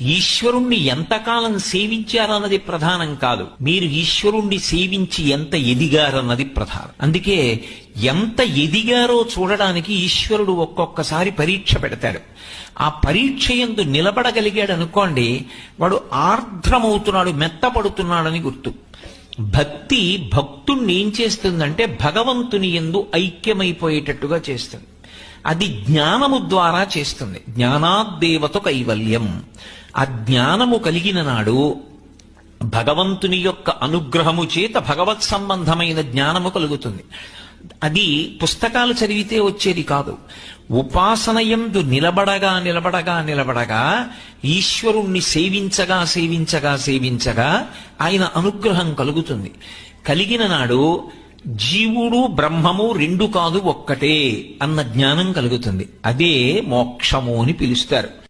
ఈశ్వరుణ్ణి ఎంతకాలం సేవించారన్నది ప్రధానం కాదు, మీరు ఈశ్వరుణ్ణి సేవించి ఎంత ఎదిగారన్నది ప్రధానం. అందుకే ఎంత ఎదిగారో చూడడానికి ఈశ్వరుడు ఒక్కొక్కసారి పరీక్ష పెడతాడు. ఆ పరీక్ష యందు నిలబడగలిగాడు అనుకోండి, వాడు ఆర్ద్రమవుతున్నాడు, మెత్తపడుతున్నాడని గుర్తు. భక్తి భక్తుణ్ణి ఏం చేస్తుందంటే భగవంతుని యందు ఐక్యమైపోయేటట్టుగా చేస్తుంది. అది జ్ఞానము ద్వారా చేస్తుంది. జ్ఞానాద్దేవత కైవల్యం. ఆ జ్ఞానము కలిగిన నాడు భగవంతుని యొక్క అనుగ్రహము చేత భగవత్ సంబంధమైన జ్ఞానము కలుగుతుంది. అది పుస్తకాలు చదివితే వచ్చేది కాదు. ఉపాసనయందు నిలబడగా నిలబడగా నిలబడగా ఈశ్వరుణ్ణి సేవించగా సేవించగా సేవించగా ఆయన అనుగ్రహం కలుగుతుంది. కలిగిన నాడు జీవుడు బ్రహ్మము రెండు కాదు ఒక్కటే అన్న జ్ఞానం కలుగుతుంది. అదే మోక్షము అని పిలుస్తారు.